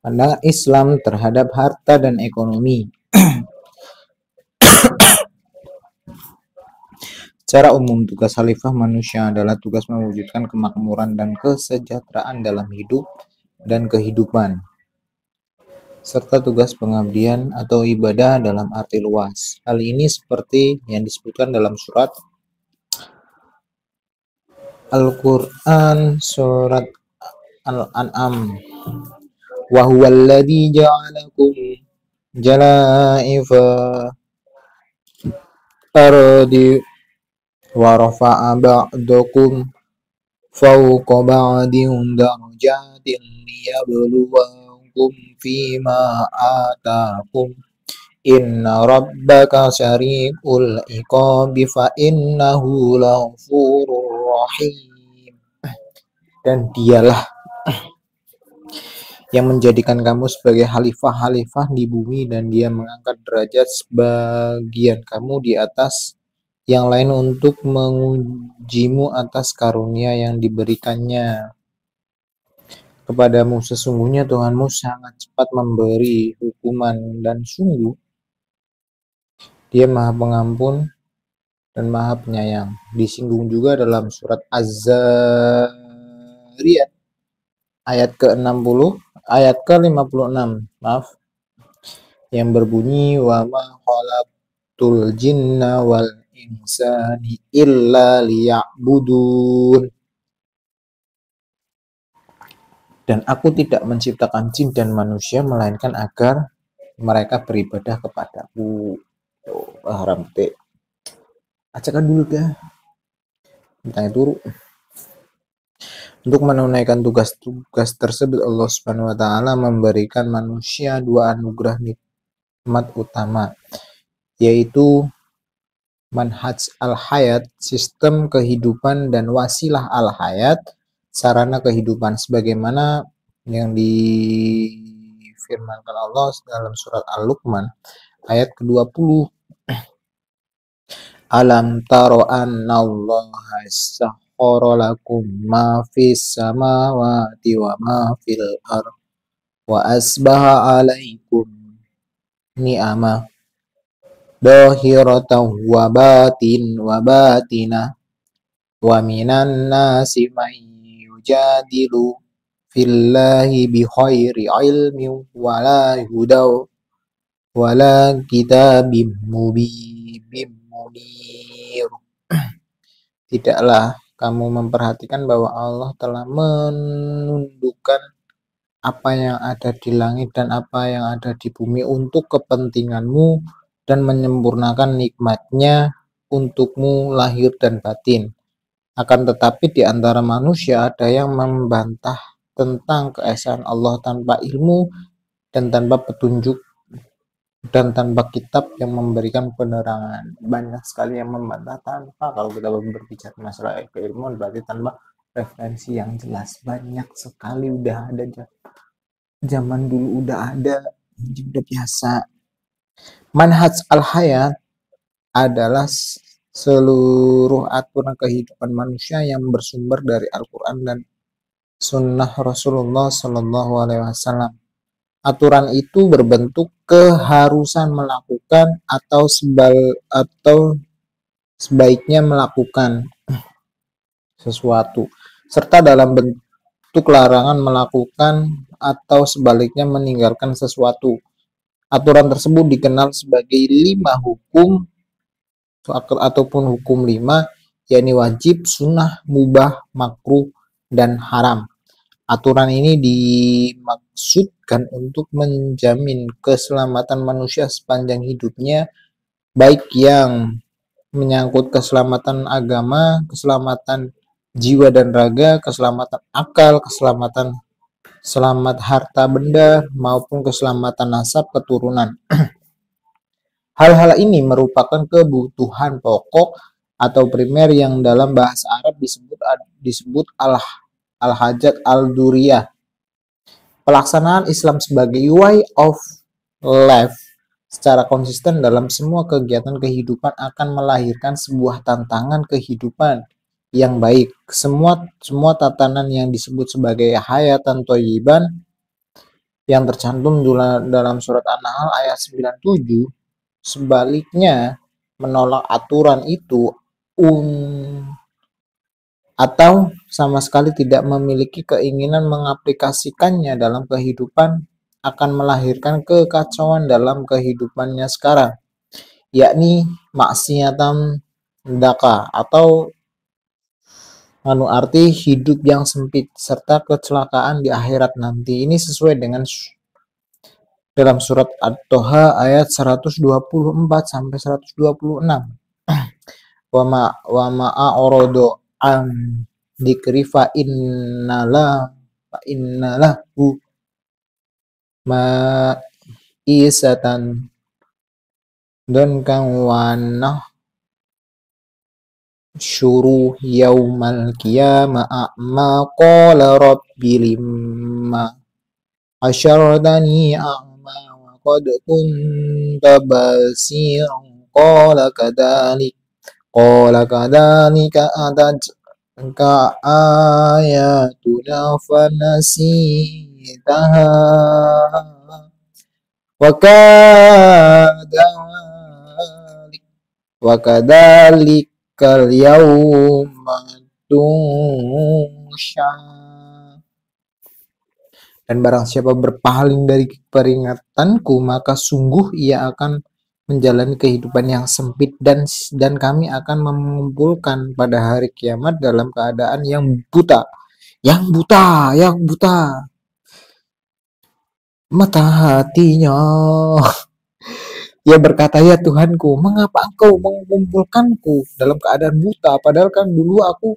Pandangan Islam terhadap harta dan ekonomi. Secara umum, tugas khalifah manusia adalah tugas mewujudkan kemakmuran dan kesejahteraan dalam hidup dan kehidupan, serta tugas pengabdian atau ibadah dalam arti luas. Hal ini seperti yang disebutkan dalam surat Al-Quran, surat Al-An'am. Wa huwa alladhi ja'alakum jalaifa ardi wa rafa'a ba'dakum fawqa ba'din darajatin liyabluwakum fima atakum inna rabbaka syari'ul iqabi fa innahu laghafurur rahim. Dan dialah yang menjadikan kamu sebagai khalifah-khalifah di bumi, dan dia mengangkat derajat sebagian kamu di atas yang lain untuk mengujimu atas karunia yang diberikannya kepadamu. Sesungguhnya Tuhanmu sangat cepat memberi hukuman, dan sungguh Dia Maha Pengampun dan Maha Penyayang. Disinggung juga dalam surat Az-Zariyat ayat ke-60, ayat ke-56, maaf, yang berbunyi wa ma khalaqtul jinna wal insani illa liya'budun. Dan aku tidak menciptakan jin dan manusia melainkan agar mereka beribadah kepadaku. Haram teh. Acakan dulu dah. Tanya turu. Untuk menunaikan tugas-tugas tersebut, Allah Subhanahu wa taala memberikan manusia dua anugerah nikmat utama, yaitu manhaj al-hayat, sistem kehidupan, dan wasilah al-hayat, sarana kehidupan, sebagaimana yang difirmankan Allah dalam surat Al-Luqman ayat ke-20. Alam taro annallaha sakhkhara lakum ma fis samawati wa ma fil ardh wa asbaha alaikum ni'ama dhahiratan wa batina wa minan nasi man yujadilu fillahi bi khairi ilmin wala hudaw wala kitabim mubin munir. Tidaklah kamu memperhatikan bahwa Allah telah menundukkan apa yang ada di langit dan apa yang ada di bumi untuk kepentinganmu dan menyempurnakan nikmatnya untukmu lahir dan batin. Akan tetapi di antara manusia ada yang membantah tentang keesaan Allah tanpa ilmu dan tanpa petunjuk dan tanpa kitab yang memberikan penerangan. Banyak sekali yang membantah tanpa, kalau kita berbicara masalah keilmuan, berarti tanpa referensi yang jelas. Banyak sekali, udah ada zaman dulu, udah ada, udah biasa. Manhaj al-hayat adalah seluruh aturan kehidupan manusia yang bersumber dari Al-Quran dan Sunnah Rasulullah Sallallahu Alaihi Wasallam. Aturan itu berbentuk keharusan melakukan atau sebaiknya melakukan sesuatu, serta dalam bentuk larangan melakukan atau sebaliknya meninggalkan sesuatu. Aturan tersebut dikenal sebagai 5 hukum ataupun hukum 5, yakni wajib, sunnah, mubah, makruh, dan haram. Aturan ini dimaksudkan untuk menjamin keselamatan manusia sepanjang hidupnya, baik yang menyangkut keselamatan agama, keselamatan jiwa dan raga, keselamatan akal, selamat harta benda, maupun keselamatan nasab keturunan. Hal-hal ini merupakan kebutuhan pokok atau primer yang dalam bahasa Arab disebut al-hajat al-duriyah. Pelaksanaan Islam sebagai way of life secara konsisten dalam semua kegiatan kehidupan akan melahirkan sebuah tantangan kehidupan yang baik. Semua tatanan yang disebut sebagai hayatan thayyiban yang tercantum dalam surat An-Nahl ayat 97, sebaliknya menolak aturan itu atau sama sekali tidak memiliki keinginan mengaplikasikannya dalam kehidupan akan melahirkan kekacauan dalam kehidupannya sekarang, yakni maksiatan daka atau arti hidup yang sempit serta kecelakaan di akhirat nanti. Ini sesuai dengan dalam surat At-Toha ayat 124 sampai 126. Wa ma'a orodo an dikri fa innalahu ma isatan dan kang wanah syuruh yaumal qiyamah ma qala rabbi limma asyartani a'ma wa qad kunta basiran qala kadhalika ka ayatuna fanasitaha wa kadzalikal yauma tunsha. Dan barang siapa berpaling dari peringatanku, maka sungguh ia akan menjalani kehidupan yang sempit dan kami akan mengumpulkan pada hari kiamat dalam keadaan yang buta mata hatinya. Ia berkata, ya Tuhanku, mengapa engkau mengumpulkanku dalam keadaan buta, padahal kan dulu aku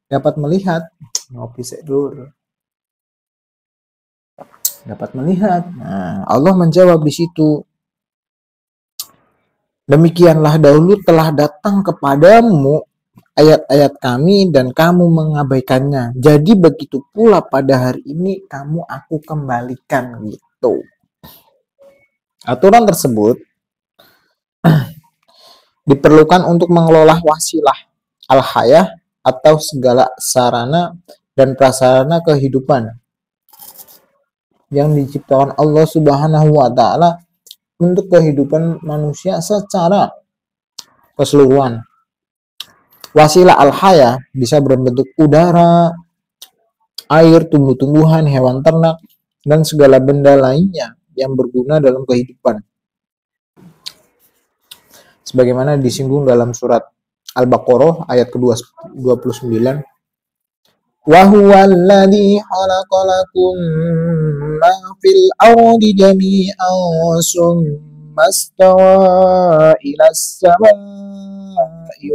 dapat melihat. Ngopi dulu. Dapat melihat. Nah, Allah menjawab di situ, demikianlah dahulu telah datang kepadamu ayat-ayat kami dan kamu mengabaikannya. Jadi begitu pula pada hari ini kamu aku kembalikan gitu. Aturan tersebut diperlukan untuk mengelola wasilah al-hayah atau segala sarana dan prasarana kehidupan yang diciptakan Allah Subhanahu wa taala untuk kehidupan manusia secara keseluruhan. Wasilah al-hayah bisa berbentuk udara, air, tumbuh-tumbuhan, hewan ternak, dan segala benda lainnya yang berguna dalam kehidupan. Sebagaimana disinggung dalam surat Al-Baqarah ayat ke-29. Wa huwal ladzi khalaqa lakum ma fil ardi jami'an summa istawa ilas samaa'i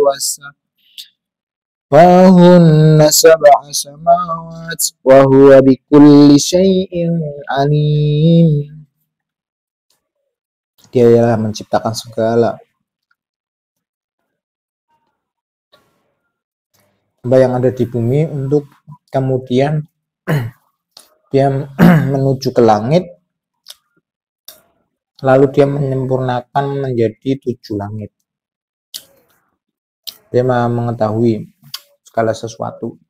wahunna sab'a samawat wa huwa bikulli syai'in alim. Dia ialah menciptakan segala yang ada di bumi untuk kemudian dia menuju ke langit, lalu dia menyempurnakan menjadi 7 langit. Dia mengetahui segala sesuatu.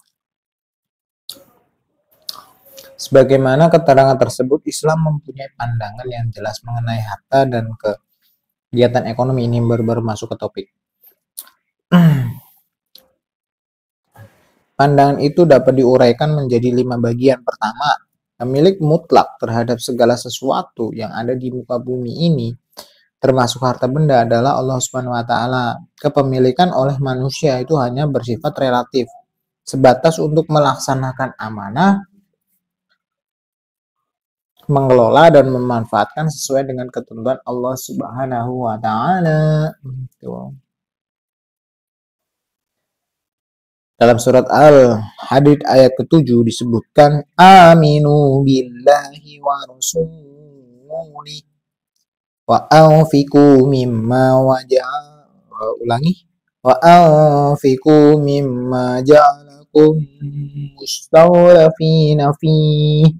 Sebagaimana keterangan tersebut, Islam mempunyai pandangan yang jelas mengenai harta dan kegiatan ekonomi. Ini baru masuk ke topik. Pandangan itu dapat diuraikan menjadi 5 bagian. Pertama, pemilik mutlak terhadap segala sesuatu yang ada di muka bumi ini, termasuk harta benda, adalah Allah Subhanahu wa taala. Kepemilikan oleh manusia itu hanya bersifat relatif, sebatas untuk melaksanakan amanah, mengelola dan memanfaatkan sesuai dengan ketentuan Allah Subhanahu wa taala. Dalam surat Al-Hadid ayat ke-7 disebutkan, aminu billahi wa rasuli wa anfiqu mimma ja'alakum mustawlafina fihi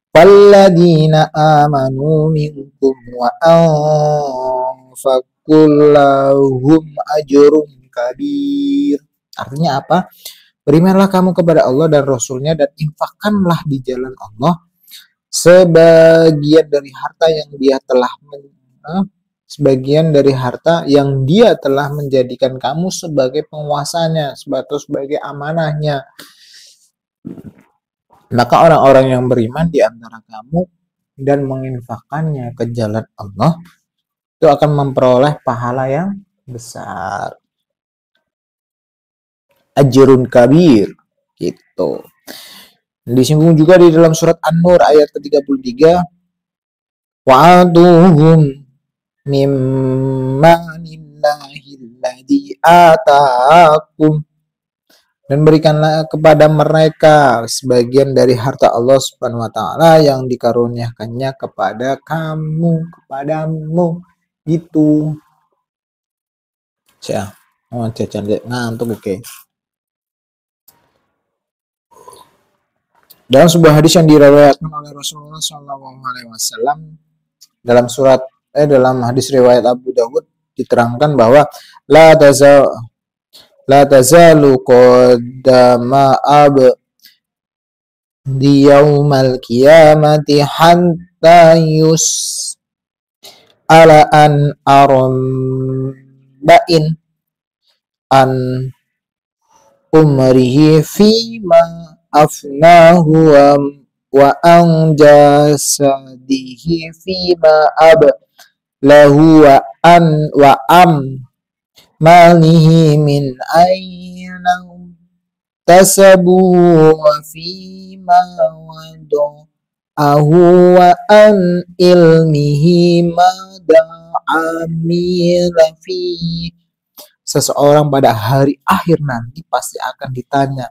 falladina amanu minkum wa anfaqu lahum ajrun kabir. Artinya apa? Berimanlah kamu kepada Allah dan Rasulnya dan infakkanlah di jalan Allah sebagian dari harta yang dia telah sebagian dari harta yang dia telah menjadikan kamu sebagai penguasanya, sebagai amanahnya. Maka orang-orang yang beriman di antara kamu dan menginfakkannya ke jalan Allah itu akan memperoleh pahala yang besar. Ajrun kabir gitu. Disinggung juga di dalam surat An-Nur ayat ke-33, wa'atuhum mimmanillahilladzi ataakum, dan berikanlah kepada mereka sebagian dari harta Allah Subhanahu wa taala yang dikaruniakannya kepada kepadamu gitu. Saya ngantuk oke. Dalam sebuah hadis yang diriwayatkan oleh Rasulullah SAW dalam hadis riwayat Abu Dawud diterangkan bahwa la tazalu qadama di yaumal qiyamati hatta ala an arba'in an umrihi fima afnahu wa an jasadihi fima ablahu wa am malihi min ayna tasabu wa fima wada'ahu wa an ilmihi mada amila fi. Seseorang pada hari akhir nanti pasti akan ditanya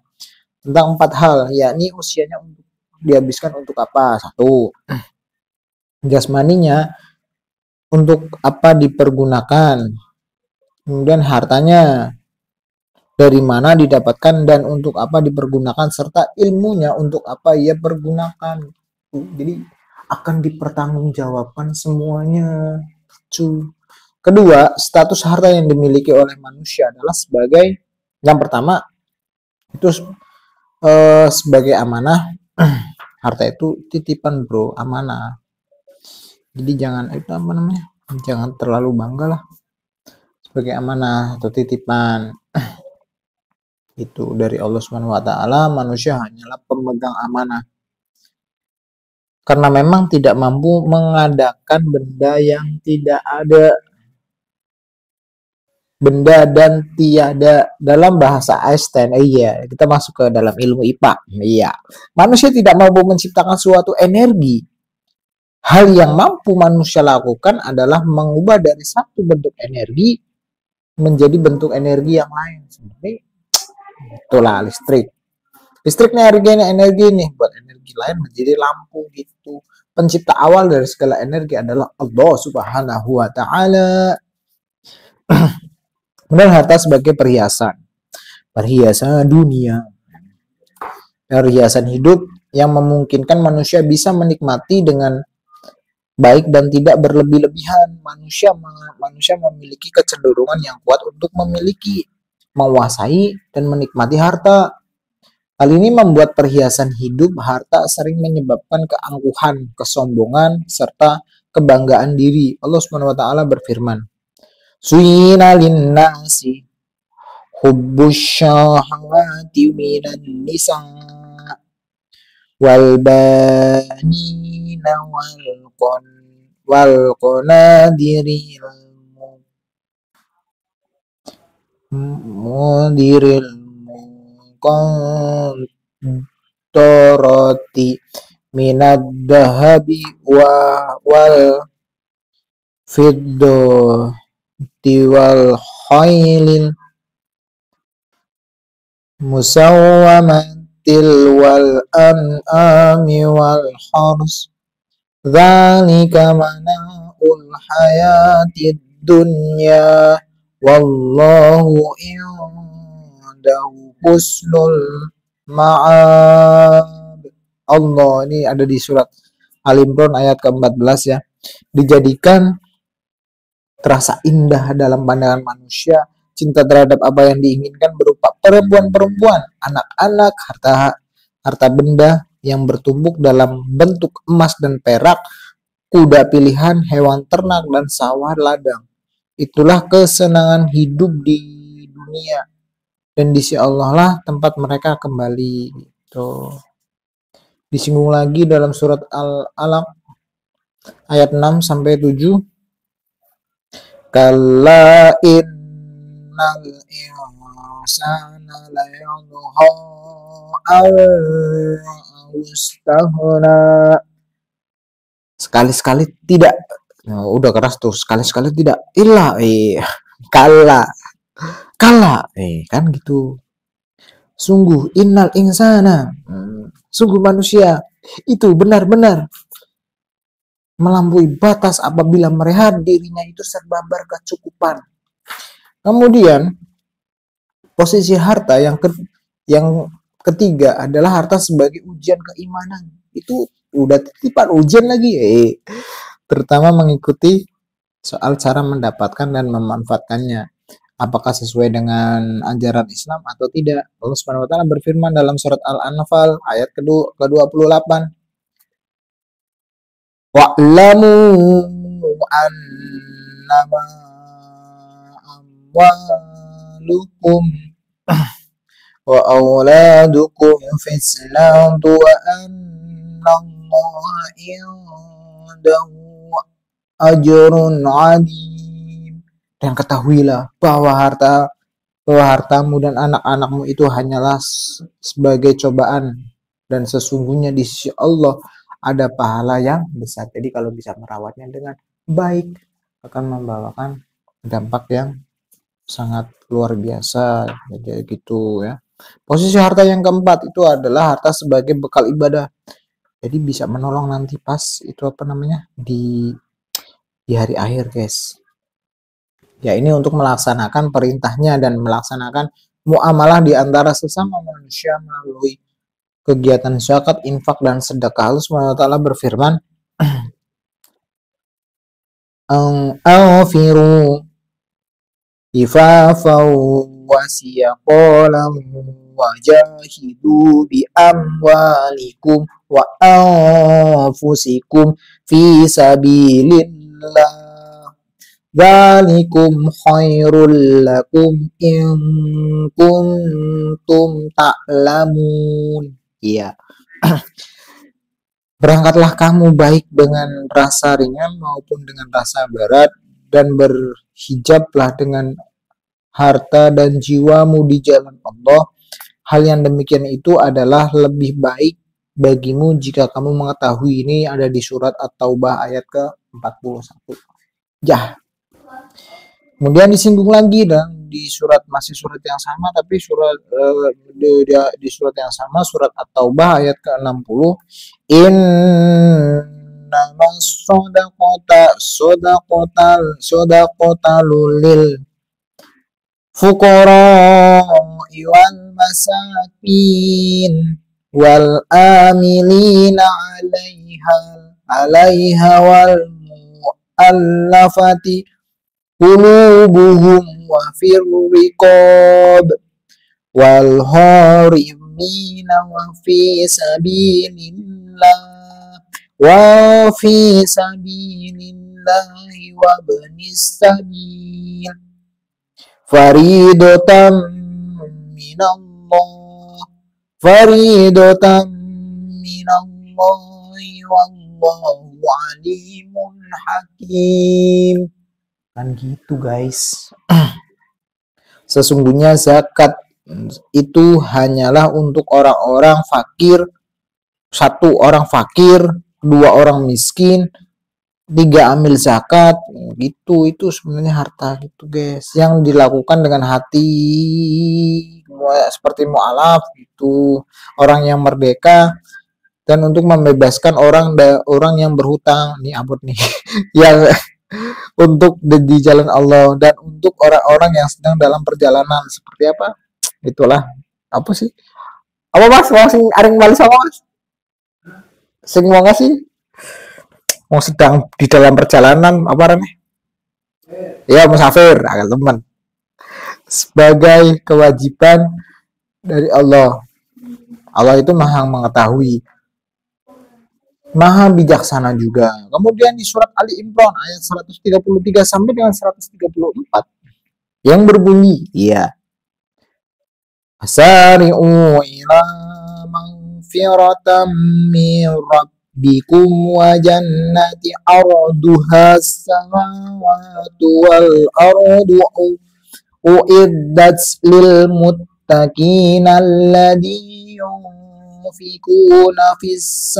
tentang 4 hal, yakni usianya untuk dihabiskan untuk apa? 1. Jasmaninya untuk apa dipergunakan. Kemudian hartanya dari mana didapatkan dan untuk apa dipergunakan, serta ilmunya untuk apa ia pergunakan. Jadi akan dipertanggungjawabkan semuanya. Kedua, status harta yang dimiliki oleh manusia adalah sebagai, yang pertama itu sebagai amanah. Harta itu titipan bro, amanah. Jadi jangan jangan terlalu bangga lah. Sebagai amanah atau titipan itu dari Allah Subhanahu wa taala, manusia hanyalah pemegang amanah. Karena memang tidak mampu mengadakan benda yang tidak ada, benda dan tiada. Dalam bahasa Einstein, kita masuk ke dalam ilmu IPA. Manusia tidak mampu menciptakan suatu energi. Hal yang mampu manusia lakukan adalah mengubah dari satu bentuk energi menjadi bentuk energi yang lain. Seperti itulah listrik. Listriknya energi nih, buat energi lain menjadi lampu gitu. Pencipta awal dari segala energi adalah Allah Subhanahu wa taala. Kemudian harta sebagai perhiasan dunia, perhiasan hidup yang memungkinkan manusia bisa menikmati dengan baik dan tidak berlebih-lebihan. Manusia memiliki kecenderungan yang kuat untuk memiliki, menguasai, dan menikmati harta. Hal ini membuat perhiasan hidup harta sering menyebabkan keangkuhan, kesombongan, serta kebanggaan diri. Allah Subhanahu wa taala berfirman, Suyina linnasi hubbus syahawati minan nisa wal banina wal qanadiril mudiril muqantarati minad dahabi wal fiddo wal khailil musawwamatil wal an'ami wal hars dzalika mana'ul hayatid dunya wallahu indahu husnul ma'ab. Allah, ini ada di surat Al-Imran ayat ke-14 ya. Dijadikan terasa indah dalam pandangan manusia cinta terhadap apa yang diinginkan berupa perempuan-perempuan, anak-anak, harta benda, yang bertumbuk dalam bentuk emas dan perak, kuda pilihan, hewan ternak, dan sawah ladang. Itulah kesenangan hidup di dunia. Dan di sisi Allah lah tempat mereka kembali. Gitu. Disinggung lagi dalam surat Al-Alaq ayat 6 sampai 7. Kalla innal insana la yadha aw sekali-sekali tidak. Nah, udah keras tuh, sekali-sekali tidak. Kala kan gitu. Sungguh innal insana, sungguh manusia itu benar-benar melampaui batas apabila melihat dirinya itu serba berkecukupan. Kemudian posisi harta yang ketiga adalah harta sebagai ujian keimanan. Itu udah titipan ujian lagi, terutama mengikuti soal cara mendapatkan dan memanfaatkannya. Apakah sesuai dengan ajaran Islam atau tidak? Allah Subhanahu wa taala berfirman dalam surat Al-Anfal ayat ke-28. Wa'lamu annama amwalukum wa auladukum fitnatun wa annallaha indahu ajrun 'adim. Dan ketahuilah bahwa hartamu dan anak-anakmu itu hanyalah sebagai cobaan, dan sesungguhnya di sisi Allah ada pahala yang besar. Jadi kalau bisa merawatnya dengan baik akan membawakan dampak yang sangat luar biasa. Jadi gitu ya. Posisi harta yang keempat itu adalah harta sebagai bekal ibadah. Jadi bisa menolong nanti pas itu di hari akhir, guys. Ya, ini untuk melaksanakan perintahnya dan melaksanakan muamalah di antara sesama manusia melalui kegiatan zakat, infak, dan sedekah. Allah Subhanahu wa taala berfirman, "Anfiru ifafaw wa siyaqalam wa jahidu bi amwalikum wa anfusikum fi sabilillah. Dzalikum khairul lakum in kuntum ta'lamun." Iya. Berangkatlah kamu baik dengan rasa ringan maupun dengan rasa berat, dan berhijablah dengan harta dan jiwamu di jalan Allah. Hal yang demikian itu adalah lebih baik bagimu jika kamu mengetahui. Ini ada di surat At-Taubah ayat ke-41. Ya. Kemudian disinggung lagi dan masih surat yang sama, tapi di surat yang sama, surat At-Taubah ayat ke-60. Innamas sadaqatul lil fuqara wal masakin wal amilina 'alaiha wal mu'allafati qulubuhum wa fir riqab wal harimina wa fi sabilillahi wa ibnis sabil faridatan minallahi wallahu alimun hakim. Kan gitu, guys. Sesungguhnya zakat itu hanyalah untuk orang-orang fakir, 1 orang fakir, 2 orang miskin, 3 amil zakat gitu. Itu sebenarnya harta gitu, guys, yang dilakukan dengan hati seperti mu'alaf gitu, orang yang merdeka, dan untuk membebaskan orang yang berhutang nih, abot nih yang untuk di jalan Allah, dan untuk orang-orang yang sedang dalam perjalanan. Seperti apa? Itulah apa sih? Apa mas? Mau sing aring balik sama mas? Sing mau ngasih? Mau sedang di dalam perjalanan apa nih? Ya musafir, agak teman. Sebagai kewajiban dari Allah. Allah itu maha mengetahui Maha bijaksana juga. Kemudian di surat Ali Imran ayat 133 sampai dengan 134 yang berbunyi, iya, asari'u ila magfiratam min rabbikum wa jannati arduha samawati wal ardu uiddat lil muttaqina alladhi yunfikuna fis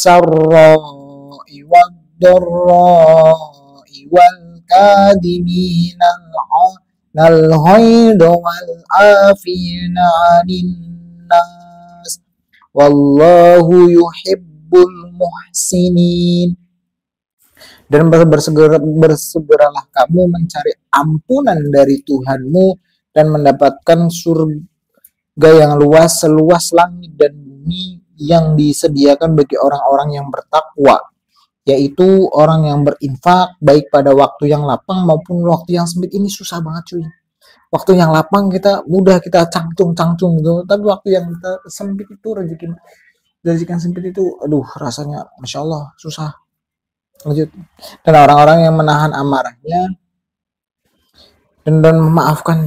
sarra'i wad dharra'i wal kadhimina al-ghayda wal afina 'anil nas wallahu yuhibbul muhsinin. Dan bersegeralah kamu mencari ampunan dari Tuhanmu dan mendapatkan surga yang luas seluas langit dan bumi yang disediakan bagi orang-orang yang bertakwa, yaitu orang yang berinfak baik pada waktu yang lapang maupun waktu yang sempit. Ini susah banget cuy. Waktu yang lapang kita mudah kita cangcung gitu, tapi waktu yang kita sempit itu rezeki sempit itu, aduh rasanya masya Allah susah. Lanjut. Dan orang-orang yang menahan amarahnya dan memaafkan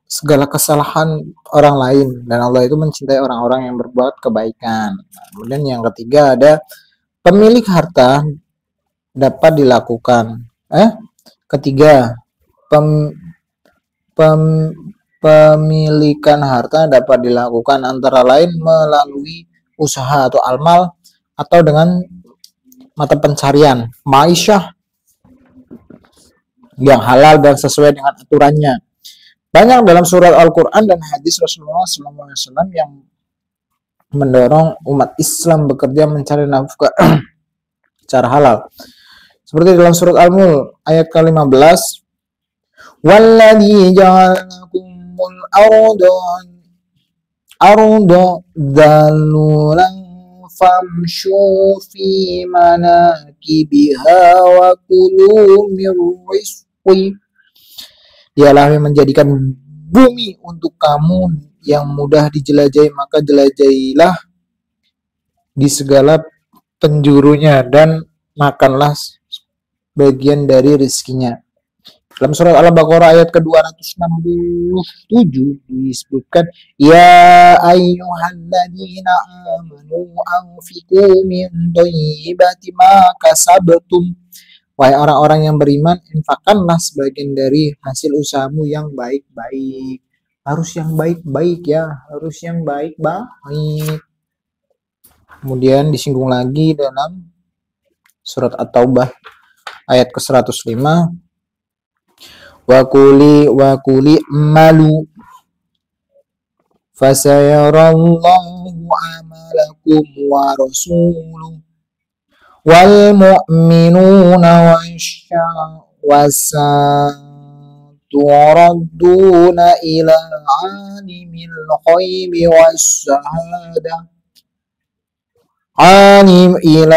segala kesalahan orang lain, dan Allah itu mencintai orang-orang yang berbuat kebaikan. Kemudian yang ketiga ada pemilik harta dapat dilakukan. Ketiga, pemilikan harta dapat dilakukan antara lain melalui usaha atau amal atau dengan mata pencarian ma'isyah yang halal dan sesuai dengan aturannya. Banyak dalam surat Al-Quran dan hadis Rasulullah SAW yang mendorong umat Islam bekerja mencari nafkah secara halal. Seperti dalam surat Al-Mulk ayat ke-15, "Walladzi ja'alakumul arda dhalulan famshu fi manakibiha wa kulu min rizqi." Dialah yang menjadikan bumi untuk kamu yang mudah dijelajahi, maka jelajahilah di segala penjurunya dan makanlah bagian dari rezekinya. Dalam surat Al-Baqarah ayat ke-267 disebutkan, "Ya ayyuhalladzina amanu anfiqu min thayyibati ma kasabtum." Wahai orang-orang yang beriman, infakkanlah sebagian dari hasil usahamu yang baik-baik. Harus yang baik-baik ya, harus yang baik-baik. Kemudian disinggung lagi dalam surat At-Taubah ayat ke-105, wa kuli malu fasayarallahu amalakum wa rasuluh wal mu'minuna wasaturaduna ila alimil ghaibi wasyahada alimil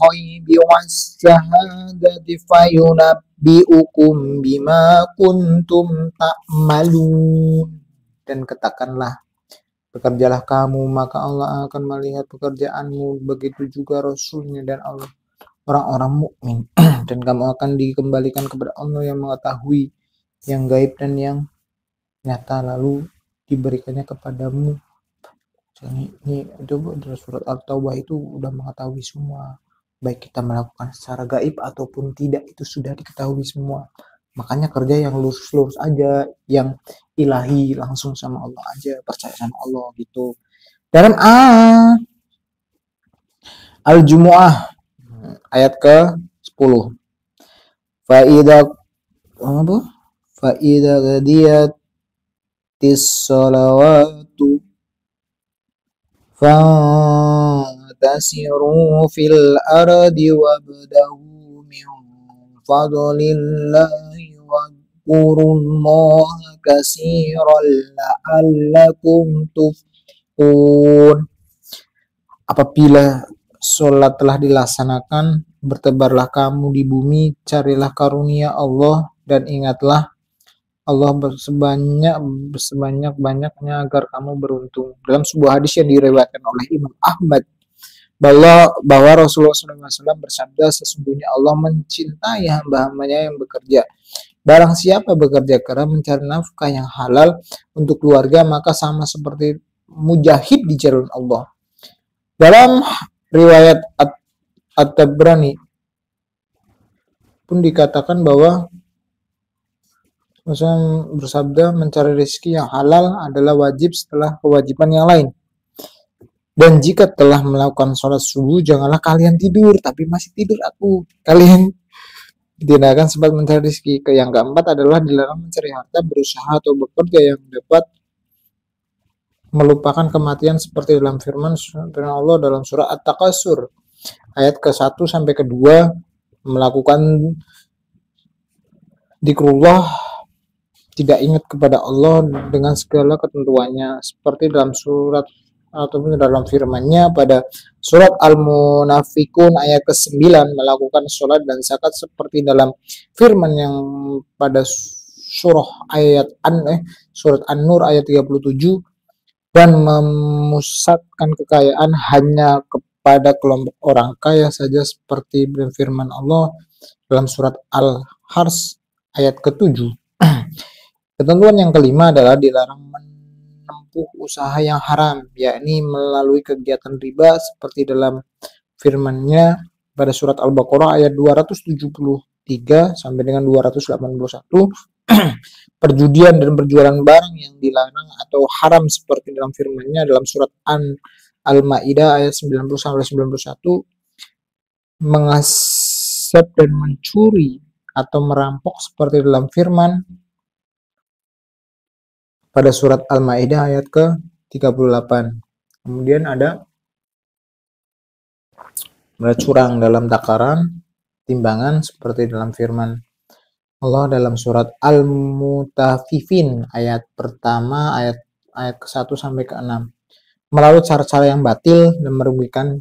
ghaibi wasyahadati fayunabbiukum bima kuntum ta'malun. Dan katakanlah, bekerjalah kamu, maka Allah akan melihat pekerjaanmu, begitu juga Rasulnya dan Allah orang-orang mukmin. Dan kamu akan dikembalikan kepada Allah yang mengetahui yang gaib dan yang nyata, lalu diberikannya kepadamu. Ini dalam surat At-Taubah itu udah mengetahui semua, baik kita melakukan secara gaib ataupun tidak, itu sudah diketahui semua. Makanya kerja yang lurus-lurus aja, yang ilahi, langsung sama Allah aja, percaya sama Allah gitu. Dalam Al-Jumu'ah ayat ke-10, fa'idha qadiyatis sholawatu fantasiru fil ardi wabdahu min fadlillahi wadhkurullaha katsiran la'allakum tuflihun. Apabila sholat telah dilaksanakan, bertebarlah kamu di bumi, carilah karunia Allah dan ingatlah Allah sebanyak-banyaknya agar kamu beruntung. Dalam sebuah hadis yang diriwayatkan oleh Imam Ahmad, bahwa Rasulullah SAW bersabda, sesungguhnya Allah mencintai hamba-hambanya yang bekerja. Barang siapa bekerja keras mencari nafkah yang halal untuk keluarga, maka sama seperti mujahid di jalan Allah. Dalam riwayat At-Tabrani pun dikatakan bahwa Rasulullah bersabda, mencari rezeki yang halal adalah wajib setelah kewajiban yang lain. Dan jika telah melakukan sholat subuh, janganlah kalian tidur, tapi masih tidur aku. Kalian tidak akan sempat mencari rezeki. Yang keempat adalah dilarang mencari harta, berusaha atau bekerja yang dapat melupakan kematian seperti dalam firman Allah dalam surah At-Takasur ayat ke-1 sampai ke-2, melakukan zikrullah, tidak ingat kepada Allah dengan segala ketentuannya seperti dalam surat ataupun dalam firman-Nya pada surat Al-Munafikun ayat ke-9, melakukan sholat dan zakat seperti dalam firman yang pada surat An-Nur ayat 37, dan memusatkan kekayaan hanya kepada kelompok orang kaya saja seperti firman Allah dalam surat Al-Hars ayat ke-7. Ketentuan yang kelima adalah dilarang menempuh usaha yang haram, yakni melalui kegiatan riba seperti dalam firman-Nya pada surat Al-Baqarah ayat 273 sampai dengan 281. Perjudian dan berjualan barang yang dilarang atau haram seperti dalam firman-Nya dalam surat Al-Maidah ayat 90 sampai 91. Mengasap dan mencuri atau merampok seperti dalam firman pada surat Al-Maidah ayat ke-38. Kemudian ada curang dalam takaran timbangan seperti dalam firman Allah dalam surat Al-Mutaffifin ayat pertama ayat ke-1 sampai ke-6. Melalui cara-cara yang batil dan merugikan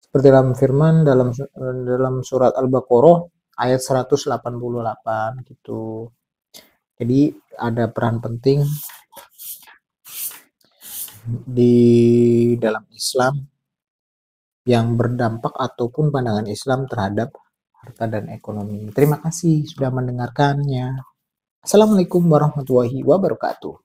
seperti dalam firman dalam surat Al-Baqarah ayat 188 gitu. Jadi ada peran penting di dalam Islam yang berdampak ataupun pandangan Islam terhadap harta dan ekonomi. Terima kasih sudah mendengarkannya. Assalamualaikum warahmatullahi wabarakatuh.